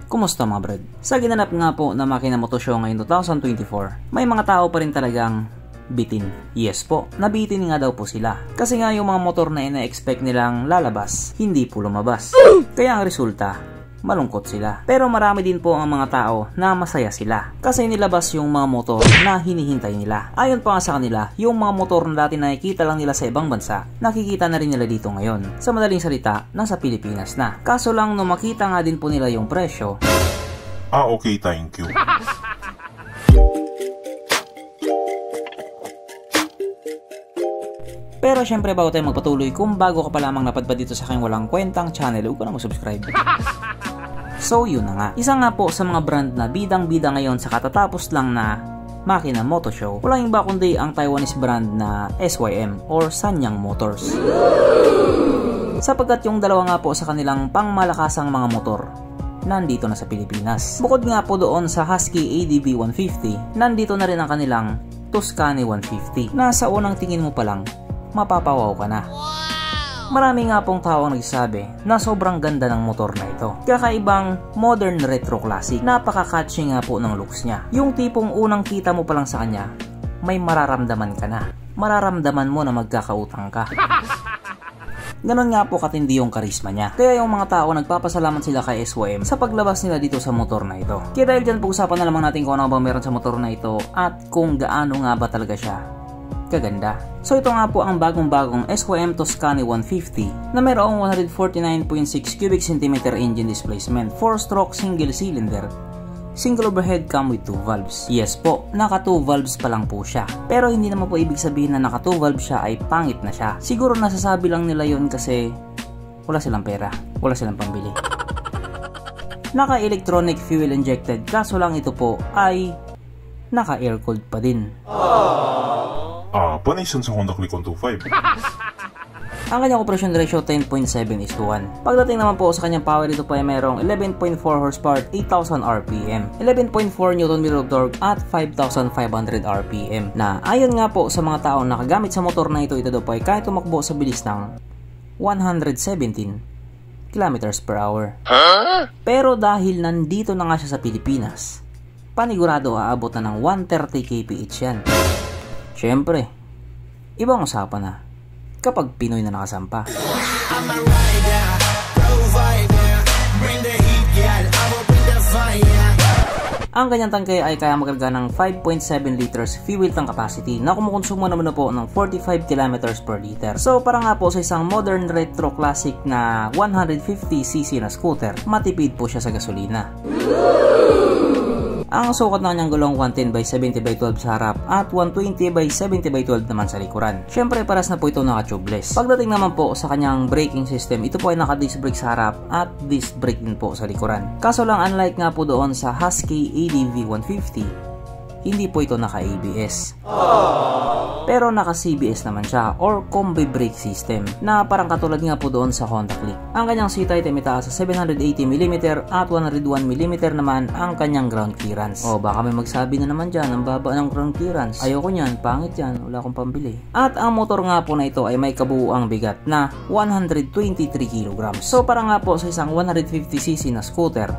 Kumusta mga brad? Sa ginanap nga po na Makina Moto Show ngayon 2024, may mga tao pa rin talagang bitin. Yes po, nabitin nga daw po sila. Kasi nga yung mga motor na ina-expect nilang lalabas, hindi po lumabas. Kaya ang resulta, malungkot sila. Pero marami din po ang mga tao na masaya sila. Kasi nilabas yung mga motor na hinihintay nila. Ayon pa nga sa kanila, yung mga motor na dati nakikita lang nila sa ibang bansa, nakikita na rin nila dito ngayon. Sa madaling salita, nasa Pilipinas na. Kaso lang nung makita nga din po nila yung presyo, okay, thank you. Pero syempre bago tayo magpatuloy, kung bago ka pa lamang napadpad dito sa aking walang kwentang channel, huwag ka na mag-subscribe. So yun na nga, isa nga po sa mga brand na bidang-bida ngayon sa katatapos lang na Makina Moto Show, walang iba kundi ang Taiwanese brand na SYM or Sanyang Motors. Sapagkat yung dalawa nga po sa kanilang pangmalakasang mga motor, nandito na sa Pilipinas. Bukod nga po doon sa Husky ADV 150, nandito na rin ang kanilang Tuscany 150 na sa unang tingin mo pa lang, mapapawaw ka na. Marami nga pong tao ang nagsasabi na sobrang ganda ng motor na ito. Kakaibang modern retro classic. Napaka-catchy nga po ng looks niya. Yung tipong unang kita mo pa lang sa kanya, may mararamdaman ka na. Mararamdaman mo na magkakautang ka. Ganon nga po katindi yung karisma niya. Kaya yung mga tao nagpapasalamat sila kay SYM sa paglabas nila dito sa motor na ito. Kaya dahil dyan pag-usapan na lamang natin kung ano ba meron sa motor na ito at kung gaano nga ba talaga siya kaganda. So ito nga po ang bagong-bagong SYM Tuscany 150 na mayroong 149.6 cubic centimeter engine displacement, 4-stroke single cylinder, single overhead cam with 2 valves. Yes po, naka 2 valves pa lang po siya. Pero hindi naman po ibig sabihin na naka 2 valves siya ay pangit na siya. Siguro nasasabi lang nila yun kasi wala silang pera, wala silang pambili. Naka electronic fuel injected, kaso lang ito po ay naka air cooled pa din. Panaysan sa Honda Click 125. Ang kanyang compression ratio 10.7:1. Pagdating naman po sa kanyang power, ito po ay mayroong 11.4 horsepower, 8,000 RPM, 11.4 Nm of torque at 5,500 RPM. Na ayon nga po sa mga taong nakagamit sa motor na ito daw po ay kaya tumakbo sa bilis ng 117 km/h. Pero dahil nandito na nga siya sa Pilipinas, panigurado aabot na ng 130 kph yan. Siyempre, ibang usapan na kapag Pinoy na nakasampa. Ang kanyang tangke ay kaya makarga ng 5.7 liters fuel tank capacity na kumukonsumo naman na po ng 45 km per liter. So para nga po sa isang modern retro classic na 150cc na scooter, matipid po siya sa gasolina. Ang sukat ng kanyang gulong 110/70/12 sa harap at 120/70/12 naman sa likuran. Syempre paras na po ito naka-tubeless. Pagdating naman po sa kanyang braking system, ito po ay naka-disc brake sa harap at disc brake din po sa likuran. Kaso lang unlike nga po doon sa Husky ADV 150, hindi po ito naka-ABS. Pero naka-CBS naman siya or combi brake system na parang katulad nga po doon sa Honda Click. Ang kanyang seat height ay mataas sa 780mm at 101mm naman ang kanyang ground clearance. O baka may magsabi na naman dyan, ang baba ng ground clearance. Ayoko nyan, pangit yan, wala akong pambili. At ang motor nga po na ito ay may kabuuang bigat na 123 kg. So para nga po sa isang 150cc na scooter,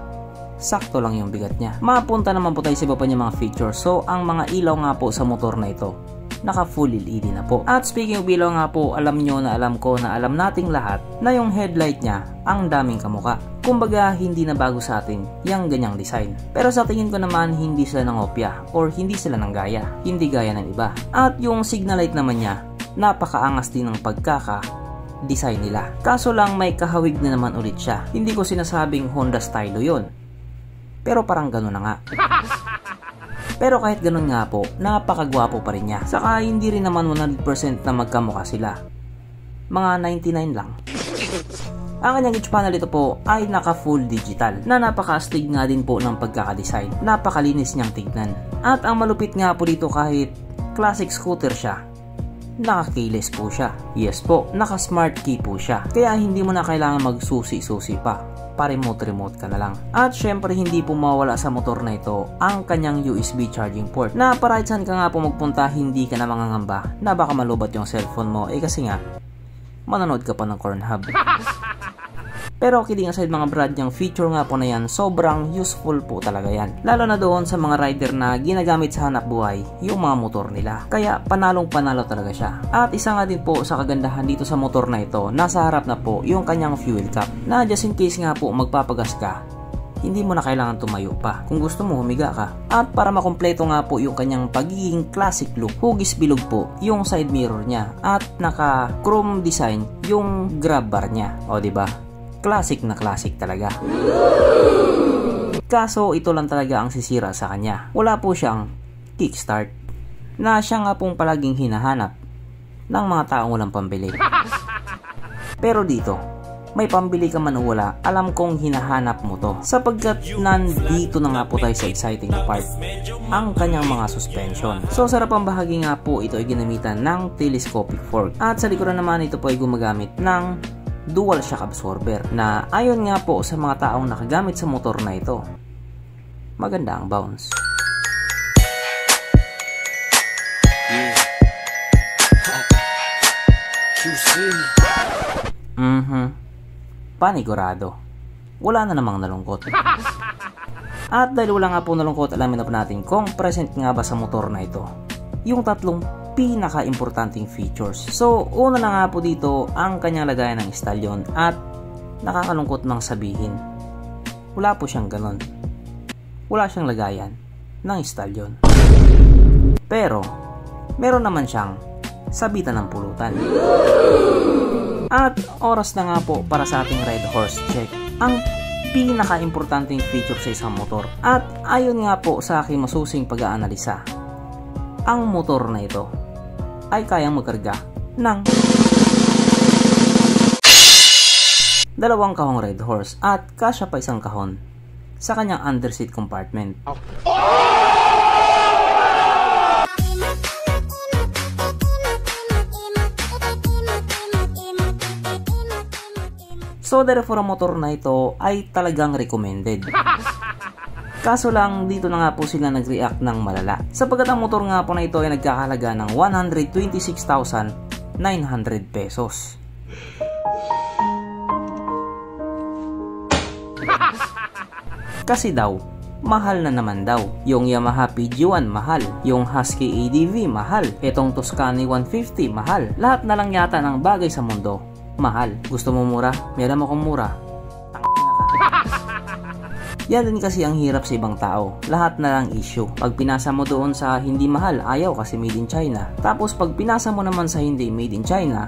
sakto lang yung bigat niya. Mapunta naman po tayo sa iba pa niya mga features. So ang mga ilaw nga po sa motor na ito, naka full LED na po. At speaking of ilaw nga po, alam nyo na alam ko na alam nating lahat na yung headlight niya ang daming kamuka. Kumbaga hindi na bago sa atin yung ganyang design. Pero sa tingin ko naman hindi sila nangopya or hindi sila nang gaya. Hindi gaya ng iba. At yung signal light naman niya, napakaangas din ng pagkaka-design nila. Kaso lang may kahawig na naman ulit siya. Hindi ko sinasabing Honda stylo yon, pero parang gano'n na nga. Pero kahit gano'n nga po, napakagwapo pa rin niya. Saka hindi rin naman 100% na magkamukha sila. Mga 99 lang. Ang kanyang gauge panel ito po ay naka full digital na napaka-astig nga din po ng pagkakadesign. Napakalinis niyang tignan. At ang malupit nga po dito kahit classic scooter siya, naka-keyless po siya. Yes po, naka-smart key po siya. Kaya hindi mo na kailangan magsusi-susi pa. Pa-remote ka na lang. At syempre hindi po mawala sa motor na ito ang kanyang USB charging port. Na para saan ka nga po magpunta, hindi ka na mangangamba na baka malubat yung cellphone mo. Kasi nga, manonood ka pa ng Cornhub. Pero kidding aside mga brad, yung feature nga po na yan, sobrang useful po talaga yan. Lalo na doon sa mga rider na ginagamit sa hanap buhay yung mga motor nila. Kaya panalong panalo talaga siya. At isa nga din po sa kagandahan dito sa motor na ito, nasa harap na po yung kanyang fuel cap. Na just in case nga po magpapagas ka, hindi mo na kailangan tumayo pa kung gusto mo humiga ka. At para makumpleto nga po yung kanyang pagiging classic look, hugis bilog po yung side mirror niya at naka chrome design yung grab bar niya. O diba? Classic na classic talaga. Kaso ito lang talaga ang sisira sa kanya. Wala po siyang kickstart na siya nga pong palaging hinahanap ng mga taong walang pambili. Pero dito, may pambili ka man o wala, alam kong hinahanap mo to. Sapagkat nandito na nga po tayo sa exciting na part, ang kanyang mga suspension. So sa harapang bahagi nga po ito ay ginamitan ng telescopic fork. At sa likuran naman ito po ay gumagamit ng dual shock absorber na ayon nga po sa mga taong nakagamit sa motor na ito, maganda ang bounce. Panigurado, wala na namang nalungkot. At dahil wala nga po nalungkot, alamin na po natin kung present nga ba sa motor na ito yung tatlong pinaka-importanting features. So, una na nga po dito ang kanyang lagayan ng stallion at nakakalungkot mang sabihin, wala po siyang ganon. Wala siyang lagayan ng stallion. Pero, meron naman siyang sabitan ng pulutan. At oras na nga po para sa ating ride horse check. Ang pinaka-importanting feature sa isang motor. At ayon nga po sa aking masusing pag-aanalisa, ang motor na ito ay kayang magkarga ng 2 kahong red horse at kasya pa 1 kahon sa kanyang underseat compartment. So therefore ang motor na ito ay talagang recommended. Kaso lang dito na nga po sila nag-react ng malala. Sapagkat ang motor nga po na ito ay nagkakahalaga ng 126,900 pesos. Kasi daw, mahal na naman daw. Yung Yamaha PG1 mahal, yung Husky ADV mahal, itong Tuscany 150 mahal. Lahat na lang yata ng bagay sa mundo mahal. Gusto mo mura? Meron akong mura. Yan din kasi ang hirap sa ibang tao. Lahat na lang issue. Pag pinasa mo doon sa hindi mahal, ayaw kasi made in China. Tapos pag pinasa mo naman sa hindi made in China,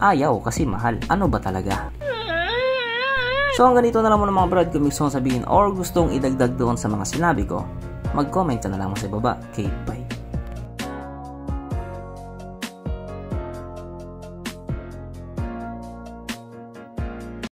ayaw kasi mahal. Ano ba talaga? So hanggang dito na lang muna mga brad. Kung gusto mong sabihin or gustong idagdag doon sa mga sinabi ko, mag-comment ka na lang sa ibaba. Okay, bye.